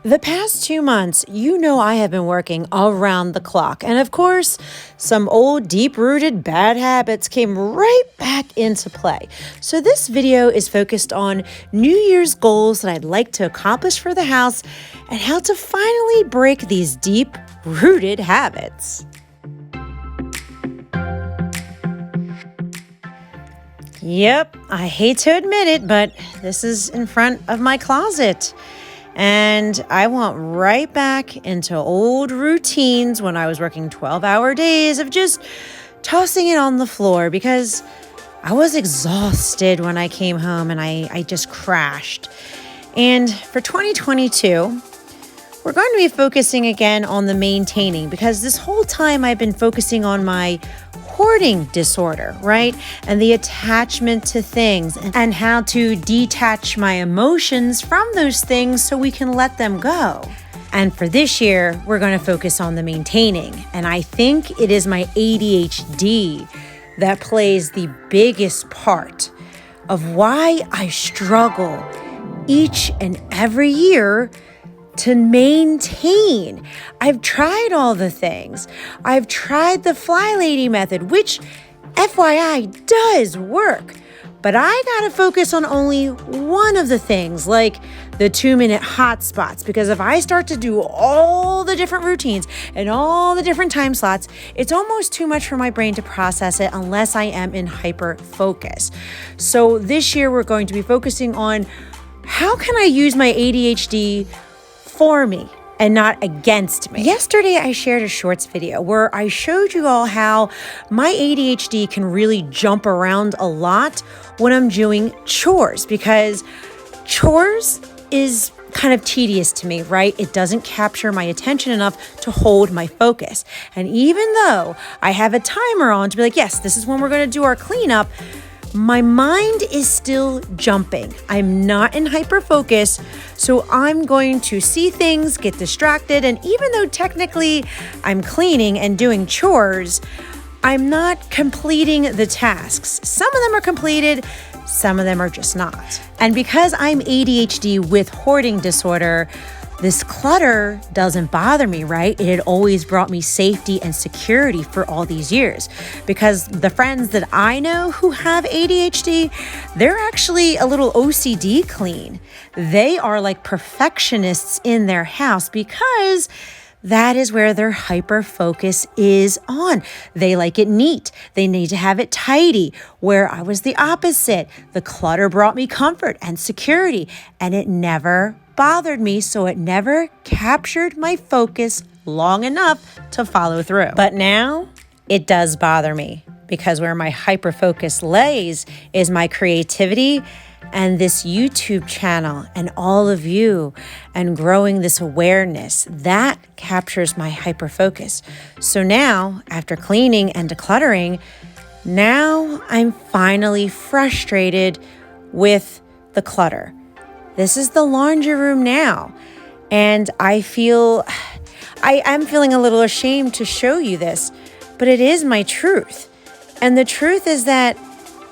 The past 2 months, I have been working around the clock. And of course, some old deep-rooted bad habits came right back into play. So this video is focused on New Year's goals that I'd like to accomplish for the house and how to finally break these deep-rooted habits. Yep, I hate to admit it, but this is in front of my closet. And I went right back into old routines when I was working 12-hour days of just tossing it on the floor because I was exhausted when I came home and I just crashed. And for 2022, we're going to be focusing again on the maintaining because this whole time I've been focusing on my hoarding disorder, right? And the attachment to things and how to detach my emotions from those things so we can let them go. And for this year, we're going to focus on the maintaining. And I think it is my ADHD that plays the biggest part of why I struggle each and every year to maintain. I've tried all the things. I've tried the Fly Lady method, which FYI does work. But I gotta focus on only one of the things, like the 2-minute hot spots, because if I start to do all the different routines and all the different time slots, it's almost too much for my brain to process it unless I am in hyper focus. So this year we're going to be focusing on how can I use my ADHD for me and not against me. Yesterday, I shared a shorts video where I showed you all how my ADHD can really jump around a lot when I'm doing chores because chores is kind of tedious to me, right? It doesn't capture my attention enough to hold my focus. And even though I have a timer on to be like, yes, this is when we're going to do our cleanup, my mind is still jumping. I'm not in hyper focus, so I'm going to see things, get distracted, and even though technically I'm cleaning and doing chores, I'm not completing the tasks. Some of them are completed, some of them are just not. And because I'm ADHD with hoarding disorder, this clutter doesn't bother me, right? It had always brought me safety and security for all these years because the friends that I know who have ADHD, they're actually a little OCD clean. They are like perfectionists in their house because that is where their hyper focus is on. They like it neat. They need to have it tidy. Where I was the opposite. The clutter brought me comfort and security, and it never bothered me, so it never captured my focus long enough to follow through. But now it does bother me because where my hyper focus lays is my creativity and this YouTube channel and all of you and growing this awareness that captures my hyper focus. So now, after cleaning and decluttering, now I'm finally frustrated with the clutter. This is the laundry room now. And I am feeling a little ashamed to show you this, but it is my truth. And the truth is that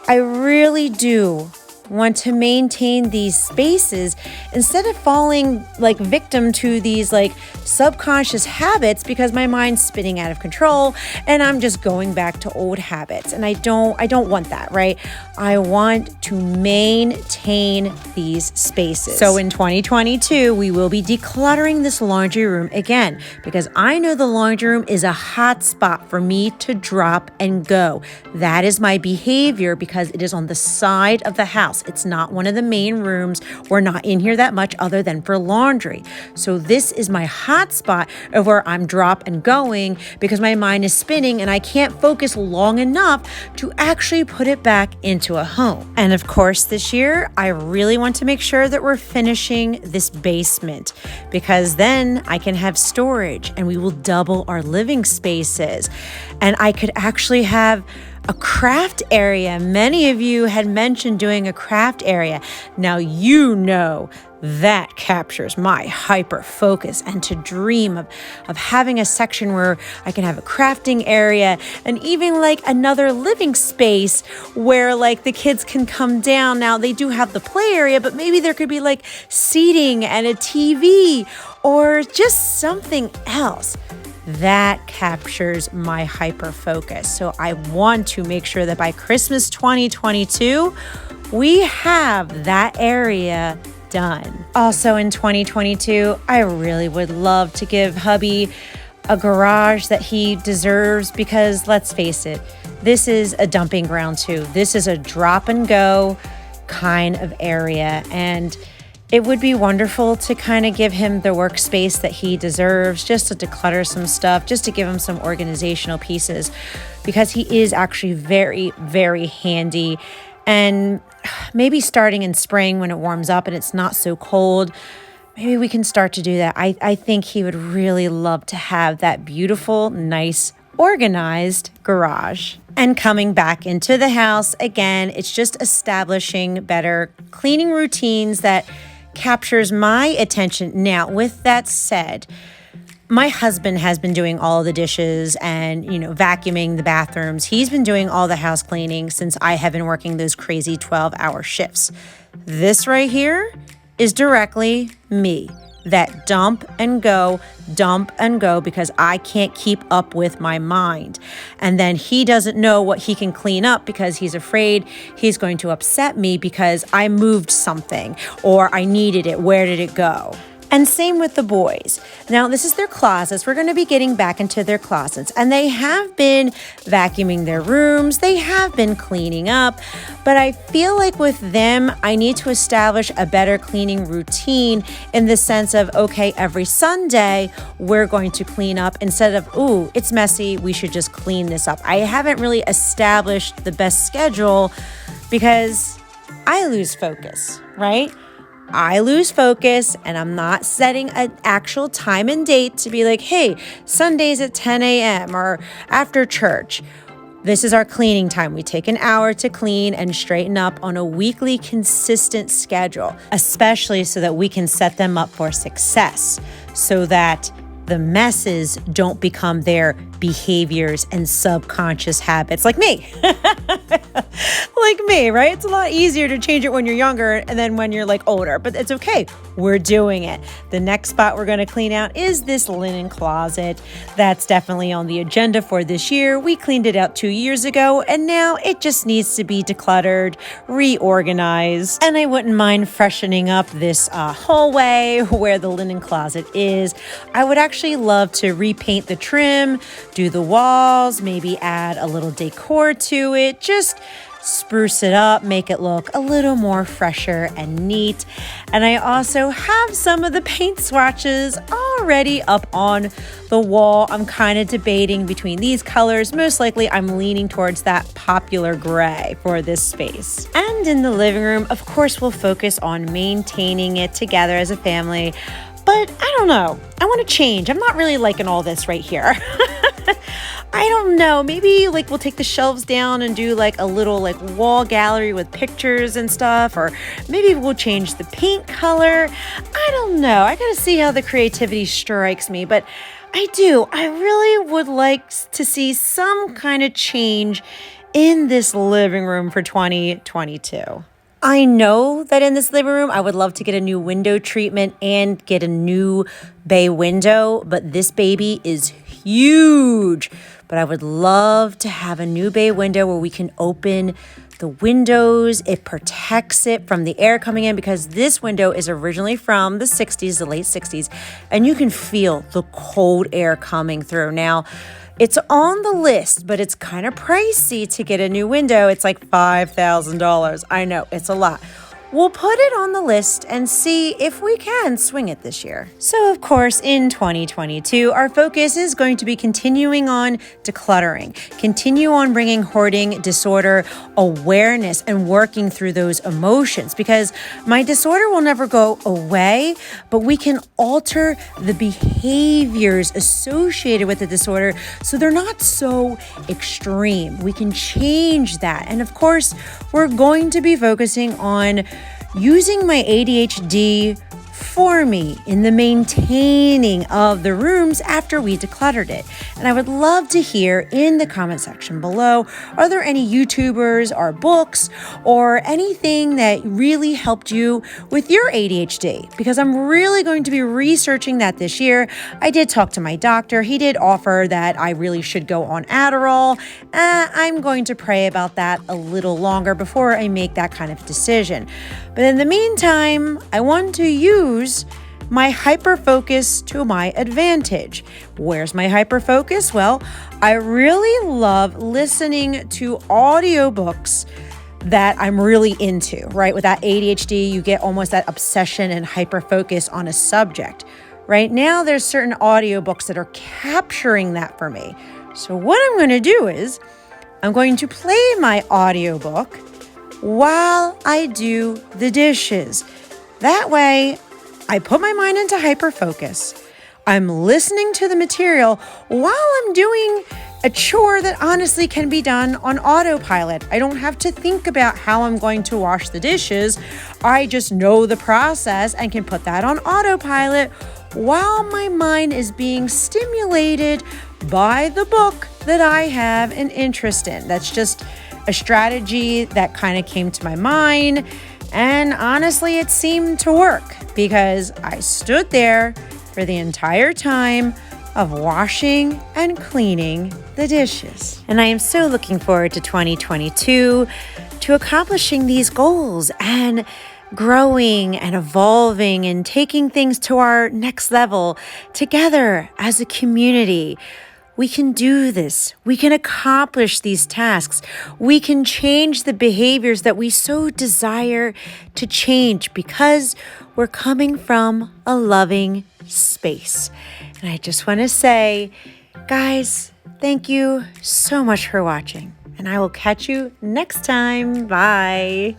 I really do want to maintain these spaces instead of falling like victim to these like subconscious habits because my mind's spinning out of control and I'm just going back to old habits. And I don't want that, right? I want to maintain these spaces. So in 2022, we will be decluttering this laundry room again because I know the laundry room is a hot spot for me to drop and go. That is my behavior because it is on the side of the house. It's not one of the main rooms. We're not in here that much other than for laundry. So this is my hot spot of where I'm drop and going because my mind is spinning and I can't focus long enough to actually put it back into a home. And of course, this year, I really want to make sure that we're finishing this basement because then I can have storage and we will double our living spaces. And I could actually have a craft area. Many of you had mentioned doing a craft area. Now, that captures my hyper focus, and to dream of having a section where I can have a crafting area and even like another living space where like the kids can come down. Now they do have the play area, but maybe there could be like seating and a TV or just something else. That captures my hyper focus. So I want to make sure that by Christmas 2022, we have that area done. Also in 2022, I really would love to give hubby a garage that he deserves, because let's face it, this is a dumping ground too. This is a drop and go kind of area, and it would be wonderful to kind of give him the workspace that he deserves, just to declutter some stuff, just to give him some organizational pieces, because he is actually very, very handy. And maybe starting in spring when it warms up and it's not so cold, maybe we can start to do that. I think he would really love to have that beautiful, nice, organized garage. And coming back into the house, again, it's just establishing better cleaning routines that captures my attention. Now, with that said, my husband has been doing all the dishes and, vacuuming the bathrooms. He's been doing all the house cleaning since I have been working those crazy 12-hour shifts. This right here is directly me. That dump and go, because I can't keep up with my mind. And then he doesn't know what he can clean up because he's afraid he's going to upset me because I moved something or I needed it. Where did it go? And same with the boys. Now, this is their closets. We're going to be getting back into their closets. And they have been vacuuming their rooms. They have been cleaning up. But I feel like with them, I need to establish a better cleaning routine in the sense of, okay, every Sunday, we're going to clean up instead of, ooh, it's messy, we should just clean this up. I haven't really established the best schedule because I lose focus, right? I lose focus, and I'm not setting an actual time and date to be like, hey, Sundays at 10 a.m. or after church. This is our cleaning time. We take an hour to clean and straighten up on a weekly consistent schedule, especially so that we can set them up for success, so that the messes don't become their behaviors and subconscious habits like me. Like me, right? It's a lot easier to change it when you're younger and then when you're like older, but it's okay. We're doing it. The next spot we're going to clean out is this linen closet. That's definitely on the agenda for this year. We cleaned it out 2 years ago, and now it just needs to be decluttered, reorganized. And I wouldn't mind freshening up this hallway where the linen closet is. I would actually love to repaint the trim, do the walls, maybe add a little decor to it, just spruce it up, make it look a little more fresher and neat. And I also have some of the paint swatches already up on the wall. I'm kind of debating between these colors. Most likely I'm leaning towards that popular gray for this space. And in the living room, of course, we'll focus on maintaining it together as a family. But I don't know. I want to change. I'm not really liking all this right here. I don't know. Maybe like we'll take the shelves down and do like a little like wall gallery with pictures and stuff, or maybe we'll change the paint color. I don't know. I got to see how the creativity strikes me, but I really would like to see some kind of change in this living room for 2022. I know that in this living room, I would love to get a new window treatment and get a new bay window, but this baby is huge. But I would love to have a new bay window where we can open the windows. It protects it from the air coming in, because this window is originally from the 60s, the late 60s, and you can feel the cold air coming through. Now, it's on the list, but it's kind of pricey to get a new window. It's like $5,000. I know, it's a lot. We'll put it on the list and see if we can swing it this year. So, of course, in 2022, our focus is going to be continuing on decluttering, continue on bringing hoarding, disorder, awareness, and working through those emotions, because my disorder will never go away, but we can alter the behaviors associated with the disorder so they're not so extreme. We can change that. And of course, we're going to be focusing on using my ADHD for me in the maintaining of the rooms after we decluttered it. And I would love to hear in the comment section below, are there any YouTubers or books or anything that really helped you with your ADHD? Because I'm really going to be researching that this year. I did talk to my doctor. He did offer that I really should go on Adderall. I'm going to pray about that a little longer before I make that kind of decision. But in the meantime, I want to use my hyperfocus to my advantage. Where's my hyperfocus? Well, I really love listening to audiobooks that I'm really into, right? With that ADHD, you get almost that obsession and hyperfocus on a subject. Right now, there's certain audiobooks that are capturing that for me. So what I'm going to do is I'm going to play my audiobook while I do the dishes. That way, I put my mind into hyperfocus. I'm listening to the material while I'm doing a chore that honestly can be done on autopilot. I don't have to think about how I'm going to wash the dishes. I just know the process and can put that on autopilot while my mind is being stimulated by the book that I have an interest in. That's just a strategy that kind of came to my mind. And honestly, it seemed to work because I stood there for the entire time of washing and cleaning the dishes. And I am so looking forward to 2022 to accomplishing these goals and growing and evolving and taking things to our next level together as a community. We can do this. We can accomplish these tasks. We can change the behaviors that we so desire to change because we're coming from a loving space. And I just want to say, guys, thank you so much for watching. And I will catch you next time. Bye.